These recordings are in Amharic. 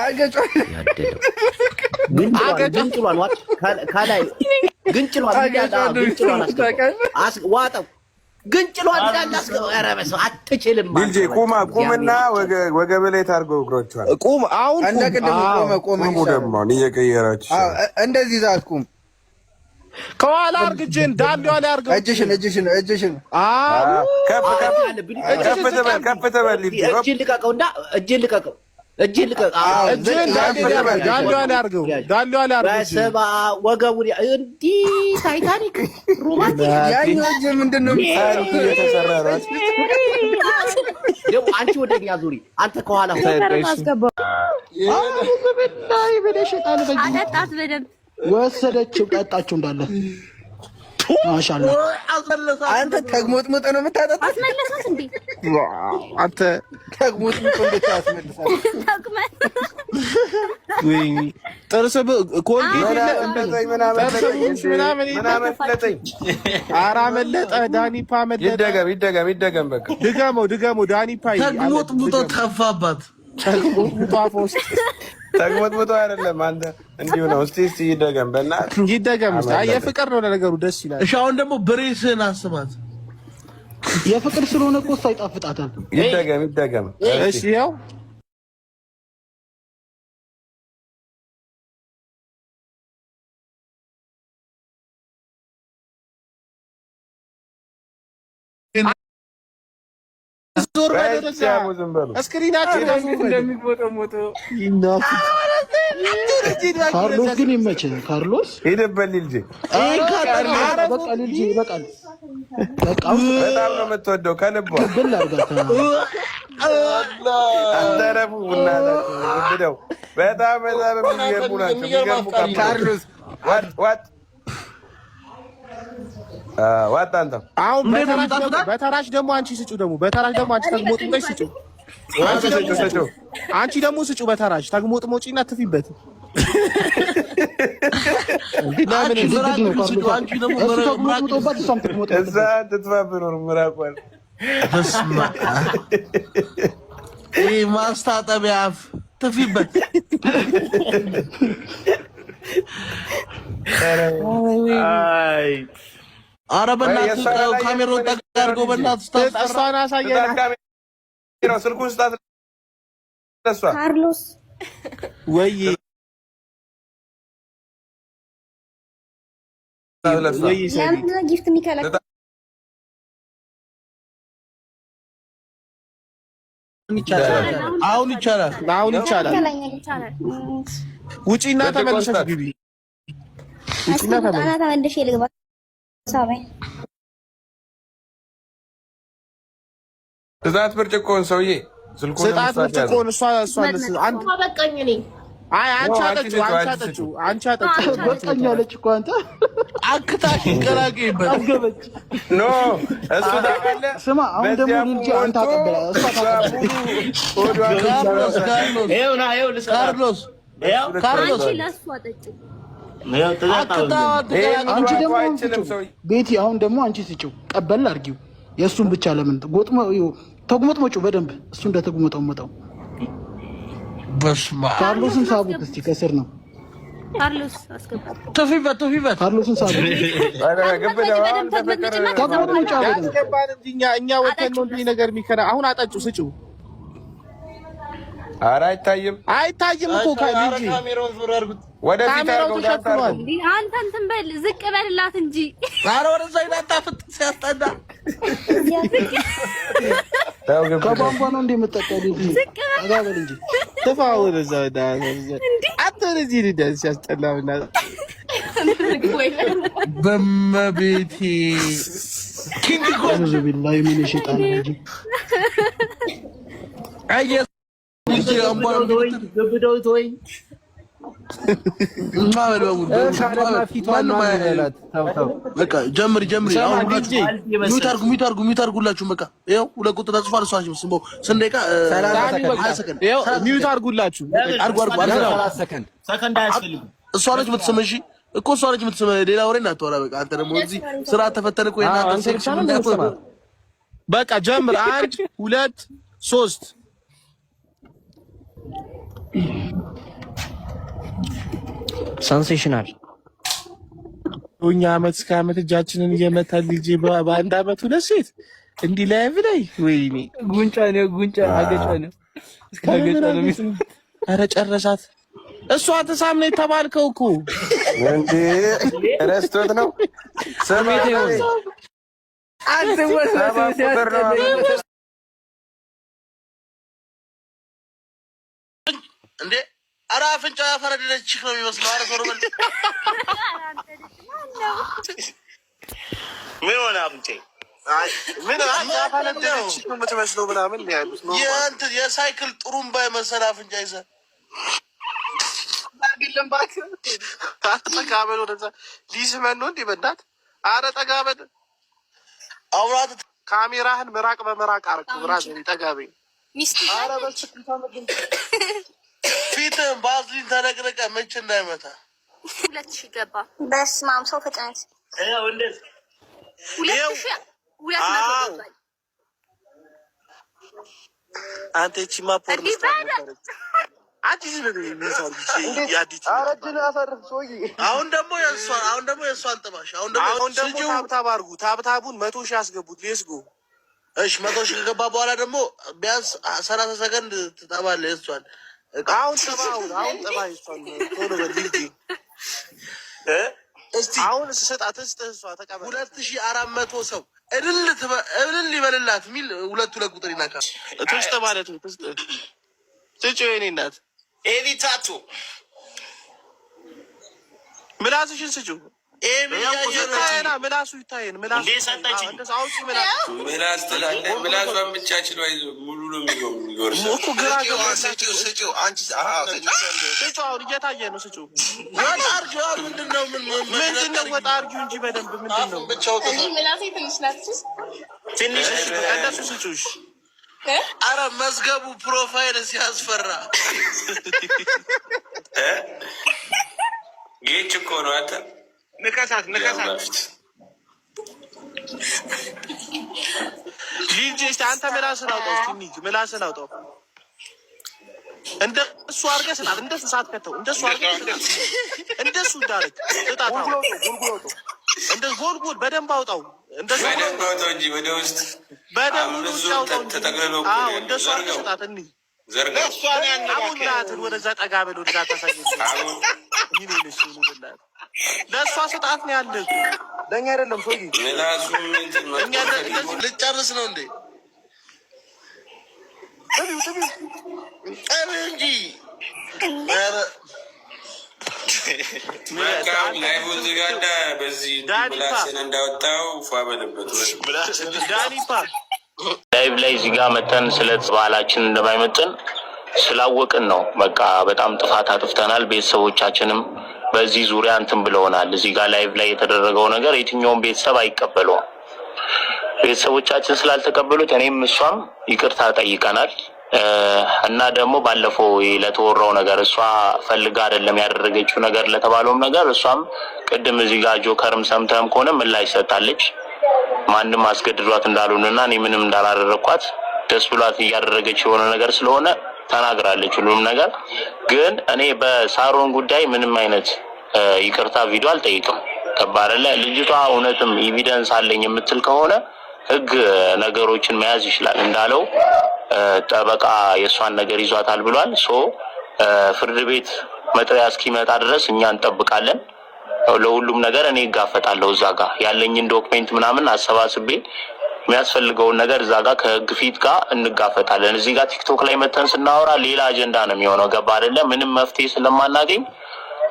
አገጫው ያደለው ግንጭሏን ዋጥ ካላይ ግንጭሏን ዋጠው ግንጭሏን እንዳላስገው አረበሰ አትችልም ልጄ ቁምና ወገብ ላይ ታርገው እግሮቿን ቁም አሁን እንደቀደም ቆመ ደግሞ እየቀየራች እንደዚህ ዛት ቁም ከኋላ አርግጅን ዳንዲዋ ላይ አርገው እጅሽን ከፍ ተበል እጅን ልቀቀውና እጅን ልቀቀው እጅን ዳንዲዋ ላይ አርገው በሰባ ወገቡን እንዲህ ታይታኒክ ሮማንቲክ ያኛው እጅ ምንድነው እየተሰራ ነው ደግሞ አንቺ ወደኛ ዙሪ አንተ ከኋላ አጠጣት በደንብ ወሰደችው ጠጣችው እንዳለ ማሻአላ አንተ ተግሞጥሞጥ ነው የምታጠጣ አስመለሳት እንዴ አንተ ተግሞጥሞጥ እንዴት አስመለሳት ወይ ጥርስ ኮልጌት ምናምን ኧረ አመለጠ ዳኒፓ አመለጠ ይደገም በቃ ድገመው ዳኒፓ ተግሞጥሙጦ ተፋባት ተግሞጥሙጦ አፍ ውስጥ ተግሞጥሙጦ አይደለም አንተ እንዲሁ ነው እስቲ ይደገም በእናትህ ይደገም አይ የፍቅር ነው ለነገሩ ደስ ይላል እሺ አሁን ደግሞ ብሬስህን አስባት የፍቅር ስለሆነ እኮ ሳይጣፍጣታል ይደገም እሺ ያው ዞር ወደዛ እስክሪናችን እንደሚቦጠሞጠው ካርሎስ ግን ይመችህ ካርሎስ ሄደበል ልጄ በቃ ልጄ ይበቃል በቃ በጣም ነው የምትወደው ከልቧ ብል አርጋታ አንተረፉ እናታችሁ በጣም የሚገርሙ ናቸው ካርሎስ ዋጣ አንተ አሁን በተራሽ ደግሞ አንቺ ስጩ ደግሞ በተራሽ ደግሞ አንቺ ተግሞጥሞጪ ስጩ አንቺ ደግሞ ስጩ በተራሽ ተግሞጥሞጪና ትፊበት እዛ ትትፋብኖር ምራቋል ይህ ማስታጠቢያ አፍ ትፊበት ኧረ በእናትህ ካሜራውን ጠቅ አድርገው በእናትህ እሷን አሳየን ስልኩን ስጣት ለእሷ ካርሎስ ወይ ለምን ጊፍት የሚከለክል አሁን ይቻላል ውጪና ተመልሰሽ ግቢ ውጪና ተመልሰሽ ልግባ ሳበኝ ስጣት ብርጭቆን ሰውዬ ስልኩን ስጣት ብርጭቆን እሷ አንተ በቃኝ እኔ አይ አንቺ አጠጪው በቃኝ አለች እኮ አንተ አክታሽ ይቀላቀይበት አስገበች ኖ እሱ ታውቃለህ ስማ አሁን ደግሞ ልጅ አንተ አቀበለ እሷ ካርሎስ ለሱ አጠጪው አንቺ ደግሞ ቤቲ አሁን ደግሞ አንቺ ስጪው ቀበል አድርጊው የእሱን ብቻ ለምን ተጉመጥመጪው በደንብ እሱ እንደተጉመጠመጠው በስማ ካርሎስን ሳቡት እስቲ ከስር ነው ካርሎስ አስገባ ተፊበት ካርሎስን ሳቡት ተጉመጥመጫ በደንብ እኛ ወተን ነው እንዲህ ነገር የሚከራ አሁን አጠጪው ስጪው ኧረ አይታይም እኮ ልጅ ካሜራውን ዞር አድርጉት ወደ ፊት አድርገው ተሸፍኗል አንተ እንትን በል ዝቅ በልላት እንጂ ኧረ ወደዛ ይናጣፍጥ ሲያስጠላ ከቧንቧ ነው እንደምጠጣው ልጅ አጋበል እንጂ ተፋው ወደዛ አንተ ወደዚህ ልደስ ሲያስጠላውና በመቤቴ ኪንግ አውዙ ቢላሂ ሚነ ሸይጣን ረጂም አየህ ገብዶይ በቃ ጀምሪ አሁን ሚዩት አድርጉላችሁ በቃ ይኸው ሁለት ቁጥር ተጽፏል እሷ ስሞ ስንት ደቂቃ 20 ሰከንድ ሚዩት አድርጉላችሁ ሰከንድ አያስፈልግም እሷ ነች የምትስመሽ እኮ እሷ ነች የምትስመ ሌላ ወሬ እናትወራ በቃ አንተ ደግሞ እዚህ ስራ ተፈተነ እኮ እናንተ ሴክሽን እንዳትወራ በቃ ጀምር 1 2 3 ሰንሴሽናል እኛ አመት እስከ አመት እጃችንን እየመታን ልጅ በአንድ አመት ሁለት ሴት እንዲህ ላይ ብላይ ወይኔ ጉንጫ አገጫ ነው እስከ አገጫ ነው። ኧረ ጨረሳት። እሷ ተሳም ነው የተባልከው እኮ እንዴ ረስቶት ነው ስሜት ይሁን አንተ ወሰተ እንዴ ኧረ አፍንጫ ያፈረደች ነው የሚመስለው። ኧረ ዞር በል። ምን ሆነ አፍንጫ? ምን ያፈረደች ነው የምትመስለው ምናምን ያሉት ነው። የእንትን የሳይክል ጥሩምባ የመሰለ አፍንጫ ይዘህ አይደለም እባክህ። ተቃበል ወደዛ ሊስመን ነው እንዴ በእናት። ኧረ ጠጋ በል አውራት። ካሜራህን ምራቅ በምራቅ አርኩ ብራዘር ጠጋበኝ። ኧረ በስክሪታ መግን ፊትህን ባዝሊን ተነቅነቀ ምች እንዳይመታ። 2000 ገባ። በስመ አብ ሰው ፍጥነት ይኸው እንደዚህ 2200 ገባ። አንተ እቺ ማፖር አሁን ደግሞ የእሷን ጥባሽ። አሁን ደግሞ ታብታብ አድርጉ። ታብታቡን 100 ሺህ አስገቡት። ሌስጎ እሺ 100 ሺህ ከገባ በኋላ ደግሞ ቢያንስ 30 ሰከንድ ትጠባለህ የእሷን። አሁን ጥባ እሷን ቶሎ በልጅ እስቲ አሁን ስጣት እሷ ተቀበል። 2400 ሰው እልል ይበልላት የሚል ሁለት ቁጥር ይናካል። ትስጥ ማለት ነው። ትስጥ ስጭ የኔ እናት ኤሊታቱ ምላስሽን ስጩ። ምላሱ ይታየን። ምላሱ ምላሷን ብቻ ችሎ ሙሉ ነው የሚጎርሰው እኮ ግራ ገባ። ስጪው አንቺ ስጩ። አሁን እየታየ ነው። ስጩ። ወጣ አርጊው። ምንድን ነው ወጣ አርጊው እንጂ በደንብ ምንድን ነው? ምላሴ ትንሽ ናት። ትንሽ እንደሱ ስጩሽ። አረ መዝገቡ ፕሮፋይል ሲያስፈራ ጌች እኮ ነው። አንተ ንከሳት ልጅ አንተ ምላስን አውጣው። እስኪ ምላስን አውጣው። እንደሱ አድርገህ ስጣት። እንደሱ ሳትከተው እንደሱ አድርገህ እንደሱ እንዳደረግ ስጣት። እንደ ጎልጎል በደንብ አውጣው። እንደሱ በደንብ አውጣው እንጂ ወደ ውስጥ በደንብ አውጣው እንጂ። ተጠቅልሎ እንደሱ አድርገህ ስጣት። እንሂድ ዘርጋ አሁን ናትን ወደዛ ጠጋ በል። ወደዛ ታሳየኝ። ለእሷ ስጣት ነው ያለ። ለእኛ አይደለም ሰው ምላሱ ልጨርስ ነው እንዴ? እንጂ ላይቡ ዝጋና በዚህ ምላስን እንዳወጣው ፏ በለበት ዳኒፓ ላይቭ ላይ እዚህ ጋር መተን ስለ ባህላችን እንደማይመጥን ስላወቅን ነው። በቃ በጣም ጥፋት አጥፍተናል። ቤተሰቦቻችንም በዚህ ዙሪያ እንትን ብለውናል። እዚህ ጋር ላይቭ ላይ የተደረገው ነገር የትኛውም ቤተሰብ አይቀበለውም። ቤተሰቦቻችን ስላልተቀበሉት እኔም እሷም ይቅርታ ጠይቀናል። እና ደግሞ ባለፈው ለተወራው ነገር እሷ ፈልጋ አይደለም ያደረገችው ነገር ለተባለውም ነገር እሷም ቅድም እዚህ ጋር ጆከርም ሰምተም ከሆነ ምላሽ ሰጣለች። ማንም አስገድዷት እንዳልሆነና እኔ ምንም እንዳላደረኳት ደስ ብሏት እያደረገች የሆነ ነገር ስለሆነ ተናግራለች። ሁሉም ነገር ግን እኔ በሳሮን ጉዳይ ምንም አይነት ይቅርታ ቪዲዮ አልጠይቅም። ከባረለ ልጅቷ እውነትም ኤቪደንስ አለኝ የምትል ከሆነ ህግ ነገሮችን መያዝ ይችላል። እንዳለው ጠበቃ የሷን ነገር ይዟታል ብሏል። ፍርድ ቤት መጥሪያ እስኪመጣ ድረስ እኛ እንጠብቃለን። ለሁሉም ነገር እኔ እጋፈጣለሁ። እዛ ጋር ያለኝን ዶክሜንት ምናምን አሰባስቤ የሚያስፈልገውን ነገር እዛ ጋር ከህግ ፊት ጋር እንጋፈጣለን። እዚህ ጋር ቲክቶክ ላይ መተን ስናወራ ሌላ አጀንዳ ነው የሚሆነው። ገባ አይደለ? ምንም መፍትሄ ስለማናገኝ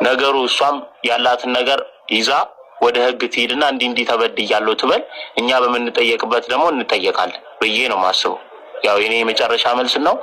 ነገሩ እሷም ያላትን ነገር ይዛ ወደ ህግ ትሄድና እንዲህ ተበድያለሁ ትበል። እኛ በምንጠየቅበት ደግሞ እንጠየቃለን ብዬ ነው ማስበው። ያው የኔ የመጨረሻ መልስ ነው።